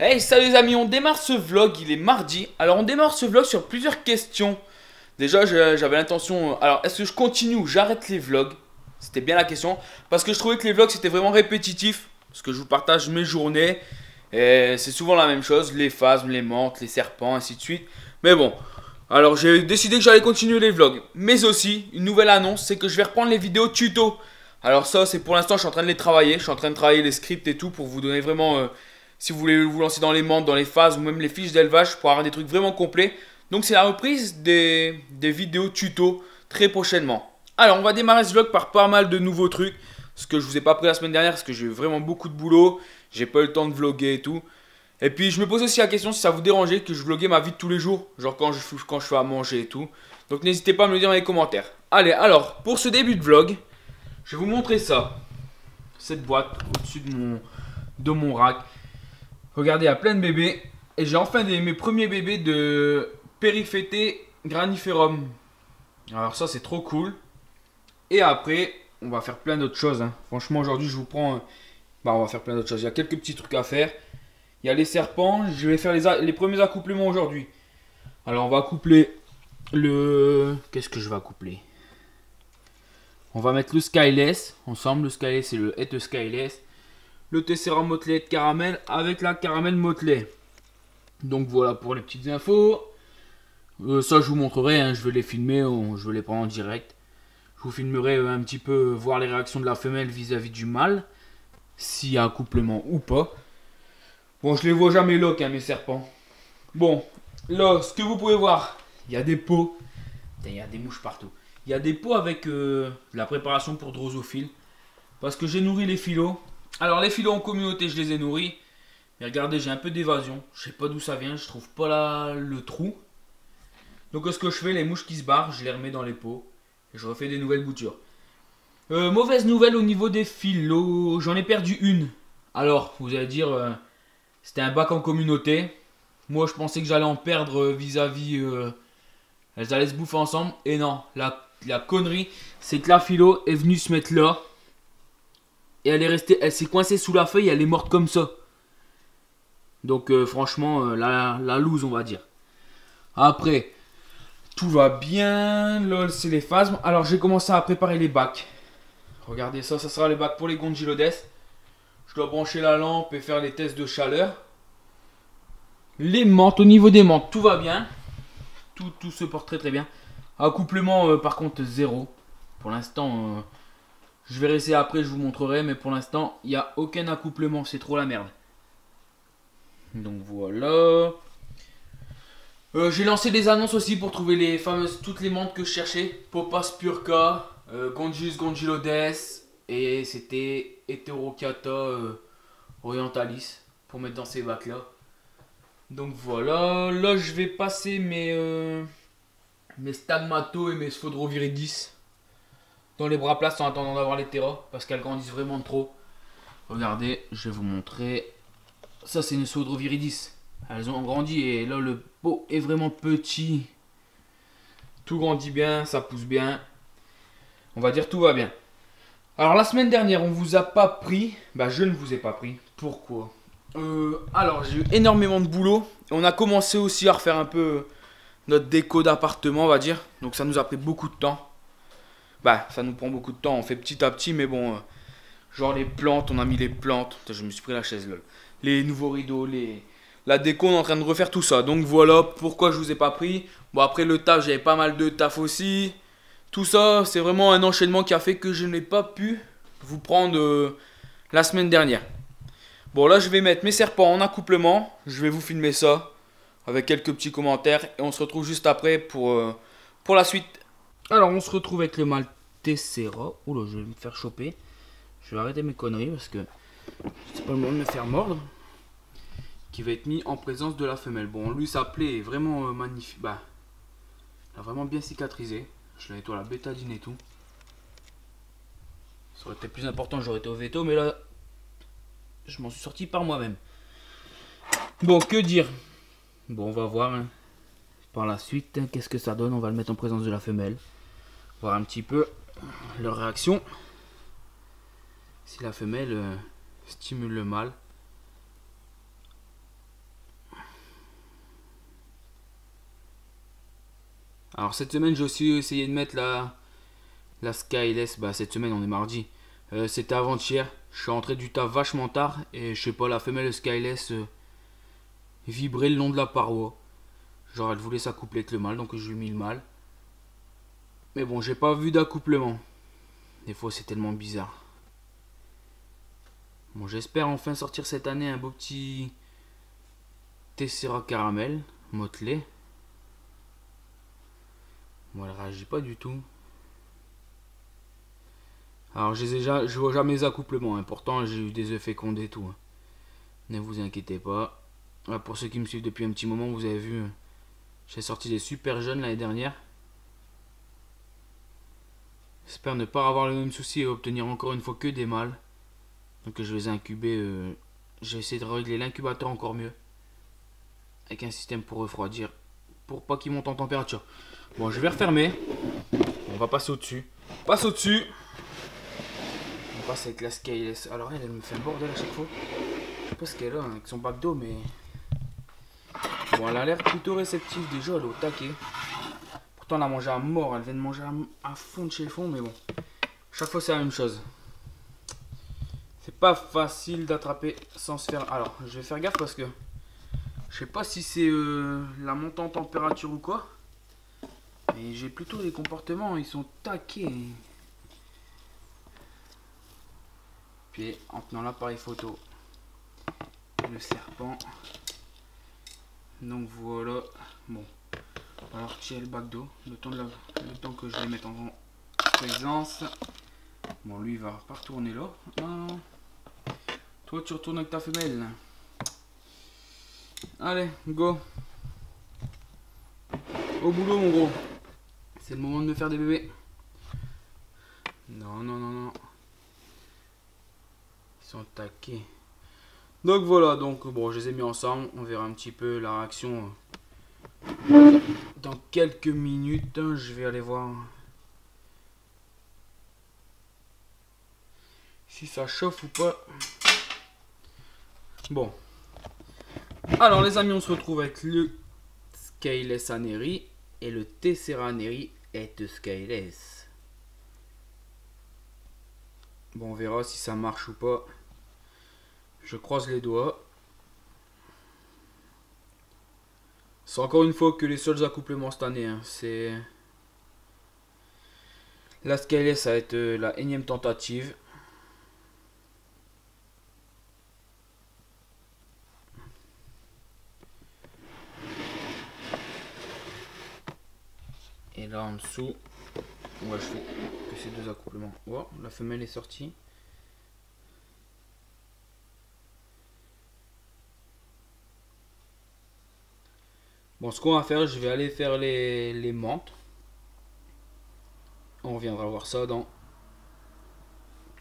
Hey, salut les amis, on démarre ce vlog, il est mardi. Alors on démarre ce vlog sur plusieurs questions. Déjà j'avais l'intention, alors est-ce que je continue ou j'arrête les vlogs? C'était bien la question. Parce que je trouvais que les vlogs c'était vraiment répétitif. Parce que je vous partage mes journées. Et c'est souvent la même chose, les phasmes, les menthes, les serpents, ainsi de suite. Mais bon, alors j'ai décidé que j'allais continuer les vlogs. Mais aussi, une nouvelle annonce, c'est que je vais reprendre les vidéos tuto. Alors ça c'est pour l'instant, je suis en train de les travailler. Je suis en train de travailler les scripts et tout pour vous donner vraiment... si vous voulez vous lancer dans les menthes, dans les phases ou même les fiches d'élevage pour avoir des trucs vraiment complets. Donc c'est la reprise des vidéos tuto très prochainement. Alors on va démarrer ce vlog par pas mal de nouveaux trucs. Ce que je vous ai pas pris la semaine dernière parce que j'ai eu vraiment beaucoup de boulot. J'ai pas eu le temps de vlogger et tout. Et puis je me pose aussi la question si ça vous dérangeait que je vloguais ma vie de tous les jours. Genre quand je fais à manger et tout. Donc n'hésitez pas à me le dire dans les commentaires. Allez, alors pour ce début de vlog, je vais vous montrer ça. Cette boîte au-dessus de mon rack. Regardez, il y a plein de bébés. Et j'ai enfin mes premiers bébés de Periphété graniferum. Alors ça, c'est trop cool. Et après, on va faire plein d'autres choses. Hein. Franchement, aujourd'hui, je vous prends... on va faire plein d'autres choses. Il y a quelques petits trucs à faire. Il y a les serpents. Je vais faire les premiers accouplements aujourd'hui. Alors, on va accoupler le... Qu'est-ce que je vais accoupler? On va mettre le Skyless ensemble. Le Skyless, c'est le Het Skyless. Le Tessera Motley de caramel avec la caramel Motley. Donc voilà pour les petites infos. Ça je vous montrerai, hein, je vais les filmer, je vais les prendre en direct. Je vous filmerai un petit peu, voir les réactions de la femelle vis-à-vis du mâle. S'il y a accouplement ou pas. Bon, je les vois jamais lock, hein, mes serpents. Bon, là, ce que vous pouvez voir, il y a des pots. Il y a des mouches partout. Il y a des pots avec la préparation pour drosophile. Parce que j'ai nourri les filots. Alors les filots en communauté, je les ai nourris. Mais regardez, j'ai un peu d'évasion. Je sais pas d'où ça vient, je trouve pas là le trou. Donc ce que je fais, les mouches qui se barrent, je les remets dans les pots. Et je refais des nouvelles boutures. Mauvaise nouvelle au niveau des filots. J'en ai perdu une. Alors, vous allez dire, c'était un bac en communauté. Moi, je pensais que j'allais en perdre vis-à-vis... elles allaient se bouffer ensemble. Et non, la connerie, c'est que la philo est venue se mettre là. Et elle est restée, elle s'est coincée sous la feuille, elle est morte comme ça. Donc franchement, la loose on va dire. Après, tout va bien. Là c'est les phasmes. Alors j'ai commencé à préparer les bacs. Regardez ça, ça sera les bacs pour les Gongilodes. Je dois brancher la lampe et faire les tests de chaleur. Les menthes, au niveau des menthes, tout va bien. Tout se porte très très bien. Accouplement par contre zéro. Pour l'instant... je vais rester après, je vous montrerai, mais pour l'instant, il n'y a aucun accouplement, c'est trop la merde. Donc voilà. J'ai lancé des annonces aussi pour trouver les fameuses, toutes les menthes que je cherchais. Popas Purca, Gongius Gongilodes, et c'était Heterocata Orientalis, pour mettre dans ces bacs là. Donc voilà, là je vais passer mes Stagmato et mes Sphodroviridis dans les bras places en attendant d'avoir les terras parce qu'elles grandissent vraiment trop. Regardez, je vais vous montrer. Ça c'est une Sphodroviridis. Elles ont grandi et là le pot est vraiment petit. Tout grandit bien, ça pousse bien. On va dire tout va bien. Alors la semaine dernière on vous a pas pris. Bah je ne vous ai pas pris. Pourquoi? Alors j'ai eu énormément de boulot. On a commencé aussi à refaire un peu notre déco d'appartement on va dire. Donc ça nous a pris beaucoup de temps. Bah, ça nous prend beaucoup de temps, on fait petit à petit, mais bon, genre les plantes, on a mis les plantes. Putain, je me suis pris la chaise, lol. Les nouveaux rideaux, la déco, on est en train de refaire tout ça. Donc voilà pourquoi je vous ai pas pris. Bon, après le taf, j'avais pas mal de taf aussi. Tout ça, c'est vraiment un enchaînement qui a fait que je n'ai pas pu vous prendre la semaine dernière. Bon, là, je vais mettre mes serpents en accouplement. Je vais vous filmer ça avec quelques petits commentaires. Et on se retrouve juste après pour la suite. Alors on se retrouve avec le mâle Tessera. Oula, je vais me faire choper. Je vais arrêter mes conneries parce que c'est pas le moment de me faire mordre. Qui va être mis en présence de la femelle. Bon, lui sa plaie est vraiment magnifique. Bah, il a vraiment bien cicatrisé. Je la nettoie à la bétadine et tout. Ça aurait été plus important, j'aurais été au veto, mais là, je m'en suis sorti par moi-même. Bon, que dire? Bon, on va voir hein, par la suite qu'est-ce que ça donne. On va le mettre en présence de la femelle. Voir un petit peu leur réaction. Si la femelle stimule le mâle. Alors cette semaine j'ai aussi essayé de mettre la Skyless. Bah cette semaine on est mardi. C'était avant-hier. Je suis rentré du taf vachement tard. Et je sais pas, la femelle Skyless vibrait le long de la paroi. Genre elle voulait s'accoupler avec le mâle, donc je lui ai mis le mâle. Mais bon, j'ai pas vu d'accouplement. Des fois c'est tellement bizarre. Bon, j'espère enfin sortir cette année un beau petit Tessera caramel motelé. Bon, elle réagit pas du tout. Alors je vois jamais les accouplements, hein. Pourtant j'ai eu des œufs fécondés et tout, hein. Ne vous inquiétez pas. Là, pour ceux qui me suivent depuis un petit moment, vous avez vu, j'ai sorti des super jeunes l'année dernière. J'espère ne pas avoir le même souci et obtenir encore une fois que des mâles. Donc je les ai incubés. J'ai essayé de régler l'incubateur encore mieux. Avec un système pour refroidir. Pour pas qu'ils montent en température. Bon, je vais refermer. On va passer au-dessus. Passe au-dessus. On passe avec la Skyless. Alors elle me fait un bordel à chaque fois. Je sais pas ce qu'elle a avec son bac d'eau, mais... Bon, elle a l'air plutôt réceptive déjà, elle est au taquet. Pourtant elle a mangé à mort, elle vient de manger à fond de chez le fond, mais bon. Chaque fois c'est la même chose. C'est pas facile d'attraper sans se faire... Alors, je vais faire gaffe parce que... Je sais pas si c'est la montée en température ou quoi. Mais j'ai plutôt des comportements, ils sont taqués. Puis en tenant l'appareil photo, le serpent. Donc voilà. Bon, on va retirer le bac d'eau. Le temps que je les mette en présence. Bon, lui il va pas retourner là. Non. Toi tu retournes avec ta femelle. Allez, go. Au boulot mon gros. C'est le moment de me faire des bébés. Non, non, non, non. Ils sont taqués. Donc voilà, donc bon, je les ai mis ensemble. On verra un petit peu la réaction dans quelques minutes. Je vais aller voir si ça chauffe ou pas. Bon. Alors les amis, on se retrouve avec le Skyless Aneri et le Tessera Aneri et Skyless. Bon, on verra si ça marche ou pas. Je croise les doigts. C'est encore une fois que les seuls accouplements cette année, hein. C'est la Skyless, ça va être la énième tentative. Et là en dessous, ouais, je fais que ces deux accouplements. Oh, la femelle est sortie. Bon, ce qu'on va faire, je vais aller faire les menthes. On reviendra voir ça dans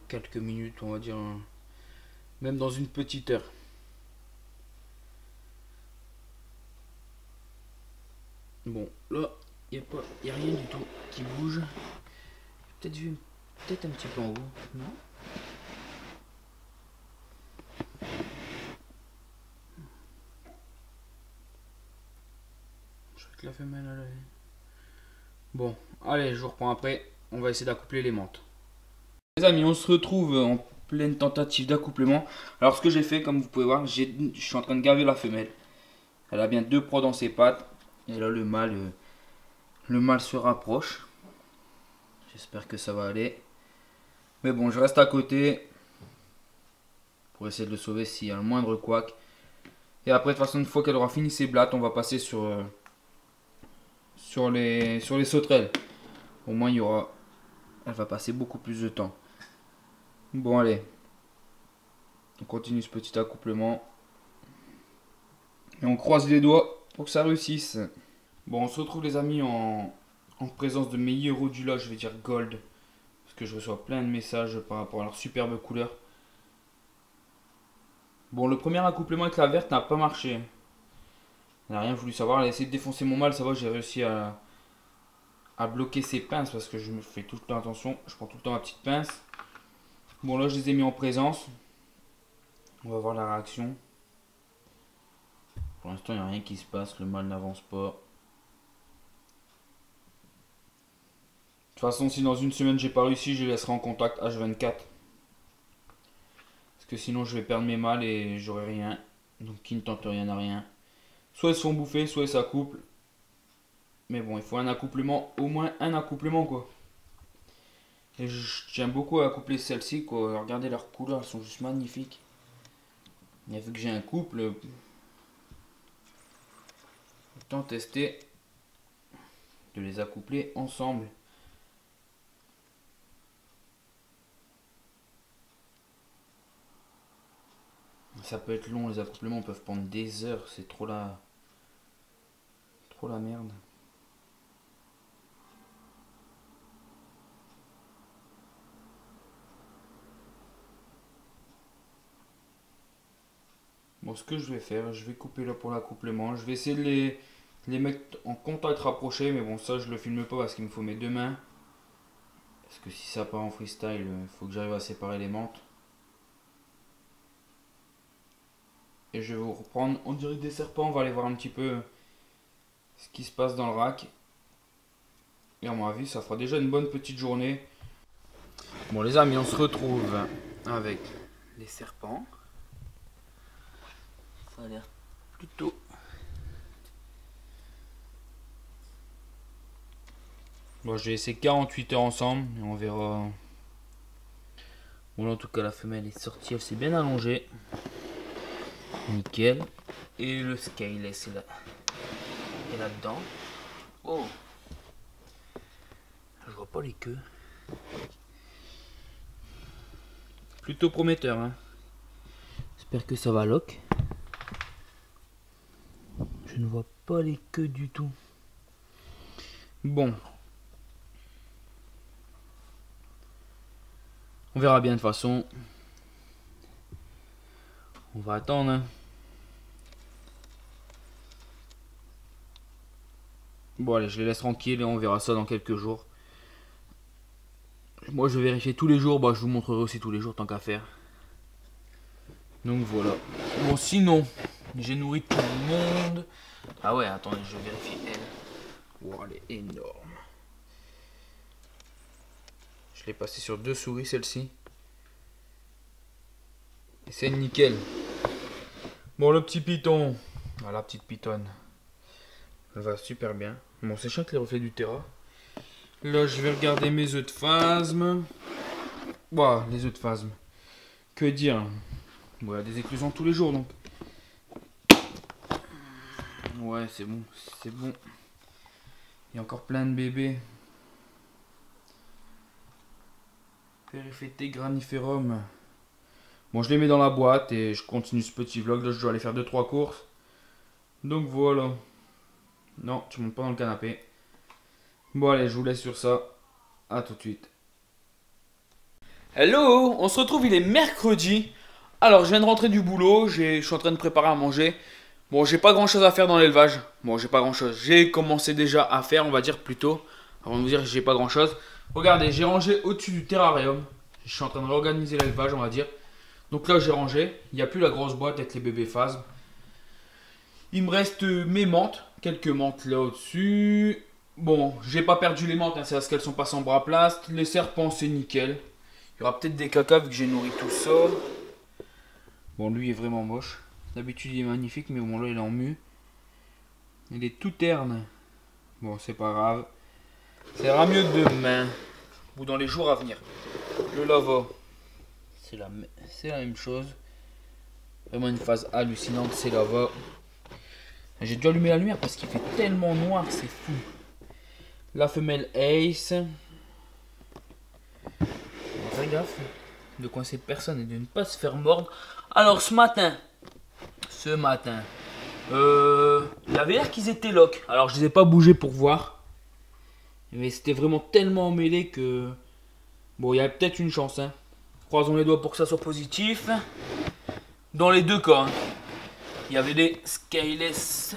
quelques minutes, on va dire, même dans une petite heure. Bon, là, il n'y a rien du tout qui bouge. Peut-être un petit peu en haut, non? Je crois que la femelle, elle est... Bon, allez, je vous reprends après. On va essayer d'accoupler les menthes. Les amis, on se retrouve en pleine tentative d'accouplement. Alors, ce que j'ai fait, comme vous pouvez voir, je suis en train de gaver la femelle. Elle a bien deux proies dans ses pattes. Et là, le mâle se rapproche. J'espère que ça va aller. Mais bon, je reste à côté pour essayer de le sauver s'il y a le moindre couac. Et après, de toute façon, une fois qu'elle aura fini ses blattes, on va passer sur les sauterelles. Au moins, elle va passer beaucoup plus de temps. Bon, allez. On continue ce petit accouplement. Et on croise les doigts pour que ça réussisse. Bon, on se retrouve les amis en présence de mes Hierodula, je vais dire Gold. Parce que je reçois plein de messages par rapport à leur superbe couleur. Bon, le premier accouplement avec la verte n'a pas marché. Elle n'a rien voulu savoir. Elle a essayé de défoncer mon mâle, ça va, j'ai réussi à bloquer ses pinces parce que je me fais tout le temps attention. Je prends tout le temps ma petite pince. Bon, là, je les ai mis en présence. On va voir la réaction. Pour l'instant, il n'y a rien qui se passe. Le mâle n'avance pas. toute façon, si dans une semaine j'ai pas réussi, je les laisserai en contact H24. Parce que sinon je vais perdre mes mâles et j'aurai rien. Donc qui ne tente rien n'a rien. Soit ils se font bouffer, soit ils s'accouplent. Mais bon, il faut un accouplement, au moins un accouplement quoi. Et je tiens beaucoup à accoupler celles-ci quoi. Regardez leurs couleurs, elles sont juste magnifiques. Et vu que j'ai un couple, autant tester de les accoupler ensemble. Ça peut être long, les accouplements peuvent prendre des heures, c'est trop la merde. Bon, ce que je vais faire, je vais couper là pour l'accouplement. Je vais essayer de les mettre en contact rapproché, mais bon, ça je le filme pas parce qu'il me faut mes deux mains. Parce que si ça part en freestyle, il faut que j'arrive à séparer les mantes. Et je vais vous reprendre, on dirait des serpents, on va aller voir un petit peu ce qui se passe dans le rack. Et à mon avis, ça fera déjà une bonne petite journée. Bon les amis, on se retrouve avec les serpents. Ça a l'air plutôt... Bon, je vais essayer 48 heures ensemble et on verra. Bon, en tout cas, la femelle est sortie, elle s'est bien allongée. Nickel. Et le scaleless est là-dedans. Oh! Je vois pas les queues. Plutôt prometteur, hein. J'espère que ça va lock. Je ne vois pas les queues du tout. Bon. On verra bien de toute façon. On va attendre. Hein. Bon allez, je les laisse tranquilles et on verra ça dans quelques jours. Moi je vais vérifier tous les jours, bah, je vous montrerai aussi tous les jours tant qu'à faire. Donc voilà. Bon sinon, j'ai nourri tout le monde. Ah ouais, attendez, je vais vérifier elle. Wow, elle est énorme. Je l'ai passé sur 2 souris celle-ci. Et c'est nickel. Bon le petit python. Ah, la petite pythonne. Elle va super bien. Bon c'est chiant que les reflets du terrain. Là je vais regarder mes œufs de phasme. Wow, les œufs de phasme. Que dire. Bon, il y a des éclosions tous les jours donc. Ouais c'est bon, c'est bon. Il y a encore plein de bébés. Periphété graniferum. Bon, je les mets dans la boîte et je continue ce petit vlog. Là, je dois aller faire 2-3 courses. Donc voilà. Non, tu montes pas dans le canapé. Bon, allez, je vous laisse sur ça. À tout de suite. Hello, on se retrouve, il est mercredi. Alors, je viens de rentrer du boulot. Je suis en train de préparer à manger. Bon, j'ai pas grand chose à faire dans l'élevage. Bon, j'ai pas grand chose. J'ai commencé déjà à faire, on va dire plutôt. Avant de vous dire que j'ai pas grand chose. Regardez, j'ai rangé au-dessus du terrarium. Je suis en train de réorganiser l'élevage, on va dire. Donc là, j'ai rangé. Il n'y a plus la grosse boîte avec les bébés phasmes. Il me reste mes menthes. Quelques menthes là au-dessus. Bon, j'ai pas perdu les menthes, hein, c'est parce qu'elles sont passées en bras plast. Les serpents, c'est nickel. Il y aura peut-être des cacas vu que j'ai nourri tout ça. Bon, lui est vraiment moche. D'habitude, il est magnifique, mais bon, là, il est en mue. Il est tout terne. Bon, c'est pas grave. Ça ira mieux demain. Ou dans les jours à venir. Le lava. C'est la même chose. Vraiment une phase hallucinante, c'est lava. J'ai dû allumer la lumière parce qu'il fait tellement noir, c'est fou. La femelle Ace. Fais gaffe de coincer personne et de ne pas se faire mordre. Alors ce matin, il avait l'air qu'ils étaient lock. Alors je les ai pas bougés pour voir. Mais c'était vraiment tellement emmêlé que... Bon, il y a peut-être une chance. Hein. Croisons les doigts pour que ça soit positif. Dans les deux cas. Hein. Il y avait les scaleless.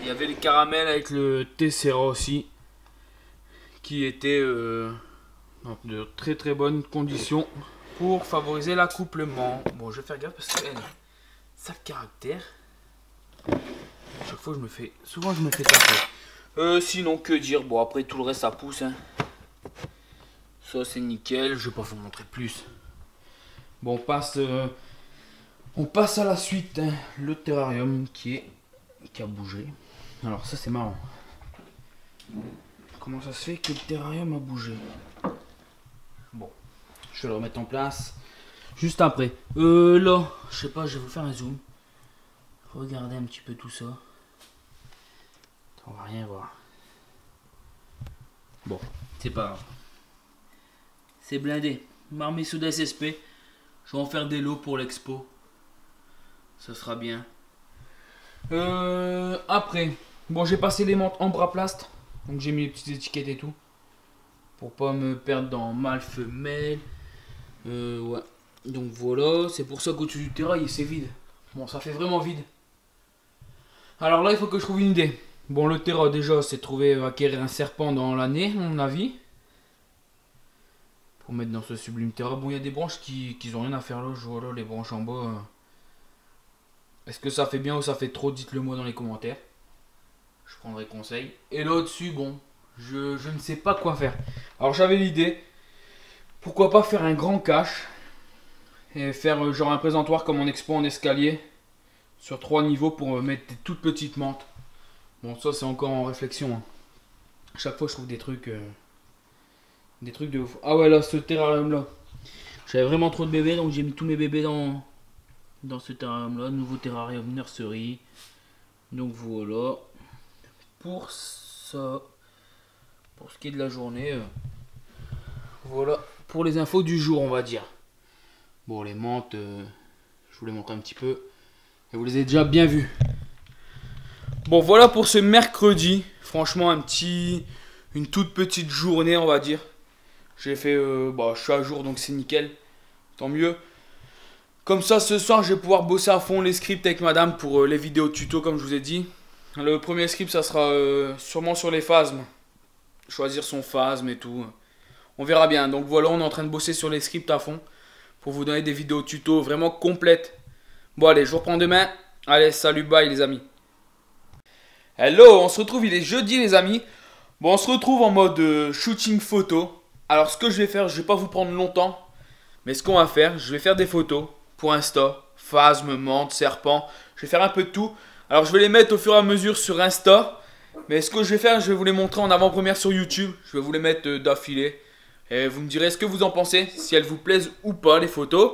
Il y avait les caramels avec le tessera aussi. Qui étaient dans de très très bonnes conditions pour favoriser l'accouplement. Bon, je vais faire gaffe parce que ça a le caractère. Chaque fois je me fais... Souvent je me fais taper. Sinon que dire. Bon après tout le reste ça pousse. Hein. Ça c'est nickel, je vais pas vous montrer plus. Bon, on passe à la suite, hein. Le terrarium qui a bougé. Alors ça c'est marrant. Comment ça se fait que le terrarium a bougé? Bon, je vais le remettre en place juste après. Là, je sais pas, je vais vous faire un zoom. Regardez un petit peu tout ça. On va rien voir. Bon, c'est pas grave. C'est blindé. Marmissou d'SSP. Je vais en faire des lots pour l'expo. Ça sera bien. Après, bon, j'ai passé les montres en bras plast. Donc j'ai mis les petites étiquettes et tout. Pour pas me perdre dans mâle, femelle. Ouais. Donc voilà, c'est pour ça qu'au-dessus du terrail, c'est vide. Bon, ça fait vraiment vide. Alors là, il faut que je trouve une idée. Bon, le terrain déjà, c'est trouver acquérir un serpent dans l'année, à mon avis. Pour mettre dans ce sublime terrain. Bon, il y a des branches qui ont rien à faire là. Je vois là les branches en bas. Est-ce que ça fait bien ou ça fait trop? Dites-le moi dans les commentaires. Je prendrai conseil. Et là au-dessus, bon, je ne sais pas quoi faire. Alors j'avais l'idée. Pourquoi pas faire un grand cache. Et faire genre un présentoir comme en expo en escalier. Sur 3 niveaux pour mettre des toutes petites mantes. Bon, ça c'est encore en réflexion. Hein. Chaque fois je trouve des trucs de ouf. Ah ouais, là, ce terrarium là. J'avais vraiment trop de bébés, donc j'ai mis tous mes bébés dans ce terrarium là. Nouveau terrarium nursery. Donc voilà. Pour ça. Pour ce qui est de la journée. Voilà. Pour les infos du jour, on va dire. Bon, les menthes, je vous les montre un petit peu. Et vous les avez déjà bien vues. Bon, voilà pour ce mercredi. Franchement, une toute petite journée, on va dire. J'ai fait, je suis à jour, donc c'est nickel. Tant mieux. Comme ça, ce soir, je vais pouvoir bosser à fond les scripts avec madame pour les vidéos tuto, comme je vous ai dit. Le premier script, ça sera sûrement sur les phasmes. Choisir son phasme et tout. On verra bien. Donc voilà, on est en train de bosser sur les scripts à fond. Pour vous donner des vidéos tuto vraiment complètes. Bon, allez, je vous reprends demain. Allez, salut, bye les amis. Hello, on se retrouve, il est jeudi les amis. Bon, on se retrouve en mode shooting photo. Alors ce que je vais faire, je vais pas vous prendre longtemps. Mais ce qu'on va faire, je vais faire des photos pour Insta. Phasme, menthe, serpent. Je vais faire un peu de tout. Alors je vais les mettre au fur et à mesure sur Insta. Mais ce que je vais faire, je vais vous les montrer en avant-première sur YouTube. Je vais vous les mettre d'affilée. Et vous me direz ce que vous en pensez. Si elles vous plaisent ou pas les photos.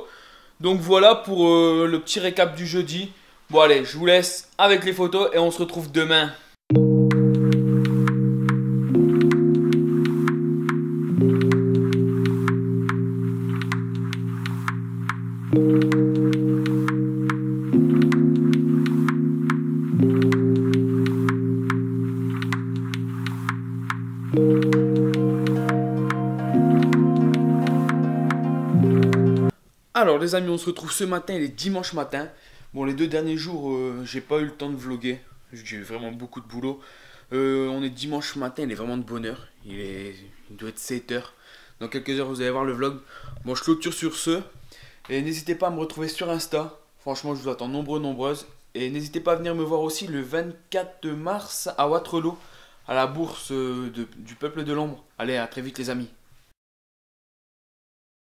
Donc voilà pour le petit récap du jeudi. Bon allez, je vous laisse avec les photos et on se retrouve demain. Alors les amis, on se retrouve ce matin, il est dimanche matin. Bon, les 2 derniers jours, j'ai pas eu le temps de vlogger. J'ai eu vraiment beaucoup de boulot. On est dimanche matin, il est vraiment de bonne heure. Il doit être 7 h. Dans quelques heures, vous allez voir le vlog. Bon, je clôture sur ce. Et n'hésitez pas à me retrouver sur Insta. Franchement, je vous attends nombreuses. Et n'hésitez pas à venir me voir aussi le 24 mars à Waterloo, à la bourse du Peuple de l'Ombre. Allez, à très vite les amis.